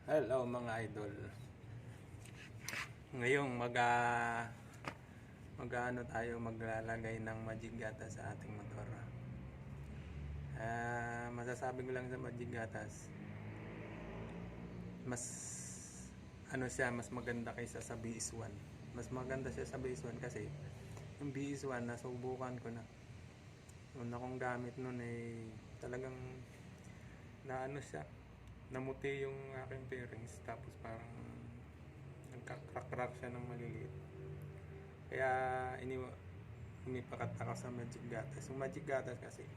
Hello mga idol. Ngayong mag-ano tayo, maglalagay ng Magic Gatas sa ating motor. Masasabi ko lang sa Magic Gatas, mas ano siya, mas maganda kaysa sa BS1. Mas maganda siya sa BS1 kasi yung BS1 nasubukan ko na. Una kong gamit nun talagang na ano siya, namuti yung aking bearings, tapos parang nagka-crack siya ng maliliit. Kaya umipakat ako sa Magic Gatas. Yung Magic Gatas kasi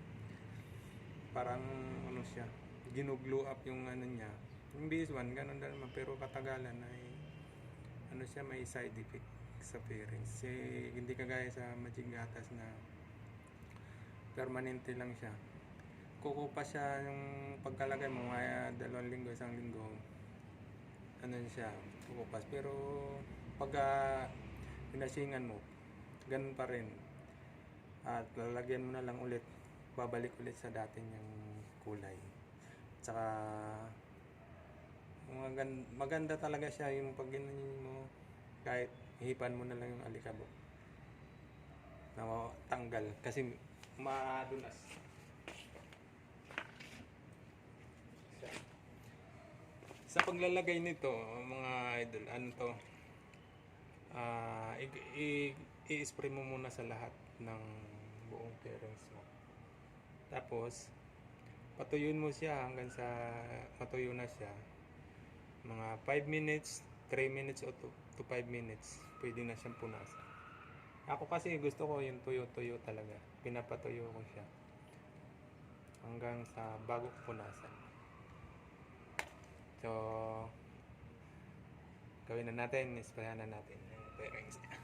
parang ano siya, ginuglow up yung ano niya. Yung BS1 ganun din naman, pero katagalan ay ano siya, may side effect sa bearings. Hindi kagaya sa Magic Gatas na permanente lang siya. Kukupa siya yung pagkalagay mo, kaya 2 linggo, 1 linggo, ano siya, kukupas. Pero pag pinasingan mo, ganun pa rin. At lalagyan mo na lang ulit, babalik ulit sa dati niyang kulay. Tsaka maganda talaga siya yung pag ginanin mo, kahit hipan mo na lang yung alikabok na tanggal kasi madulas. Sa paglalagay nito mga idol, ano to, i-spray mo muna sa lahat ng buong bearings mo, tapos patuyuin mo siya hanggang sa matuyo na siya. Mga 5 minutes, 3 minutes o to 5 minutes pwede na siyang punasan. Ako kasi gusto ko yung tuyo-tuyo talaga, pinapatuyo ko siya hanggang sa bago ko punasan. So gawin na natin, isprayan na natin yung bearings niya.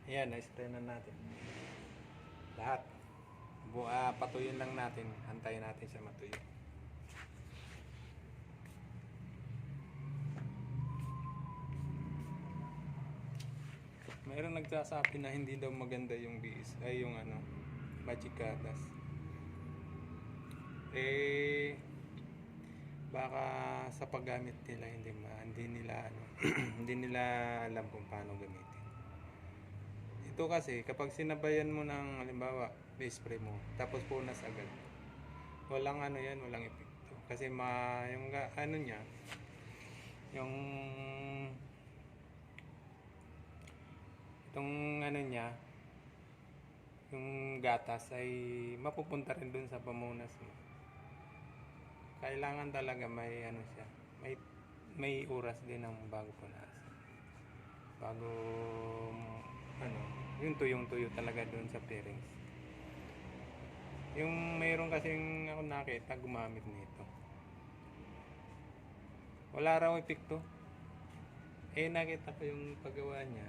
Ayan, na-spray na natin lahat. Patuyin lang natin, hantayin natin siya matuyo. Mayroong nagsasabi na hindi daw maganda yung BS, ay yung ano, Magic Gatas. Baka sa paggamit nila hindi nila ano hindi nila alam kung paano gamitin. epekto kasi kapag sinabayan mo ng halimbawa, spray mo, tapos punas agad. Walang ano yan, walang epekto. Kasi yung ano niya, yung itong ano niya, yung gatas ay mapupunta rin dun sa pamunas mo. Kailangan talaga may ano siya, may oras din ng bago punas. Bago ano, yung tuyong-tuyo talaga dun sa pairings. Yung mayroon kasing ako nakita gumamit nito. Wala raw epekto. Nakita ko yung paggawa niya.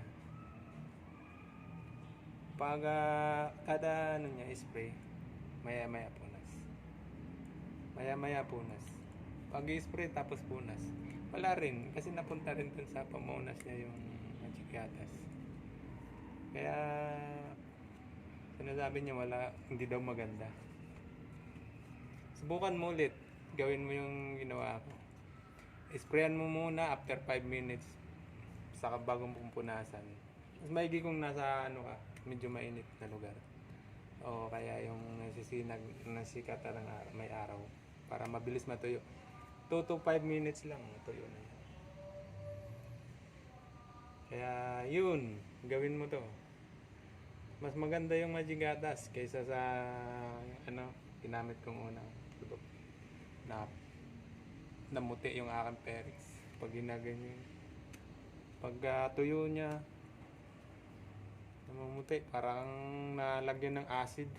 Pag kada ano niya spray, maya-maya punas. Maya-maya punas. Pag i-spray tapos punas. Wala rin kasi napunta rin dun sa pamunas niya yung magic gatas. Kaya sinasabi niya hindi daw maganda. Subukan mo ulit. Gawin mo yung ginawa ko. Sprayan mo muna after 5 minutes saka bagong pumpunasan. Mas maigi kung nasa ano ka, medyo mainit na lugar. O kaya yung nasikat ng may araw para mabilis matuyo. 2 to 5 minutes lang matuyo na yan. Kaya yun, gawin mo to. Mas maganda yung magic gatas kaysa sa ano, ginamit kong unang product na namuti yung aking pairings pag ginaganyan. Pag tuyo niya namumuti, parang nalagyan ng acid.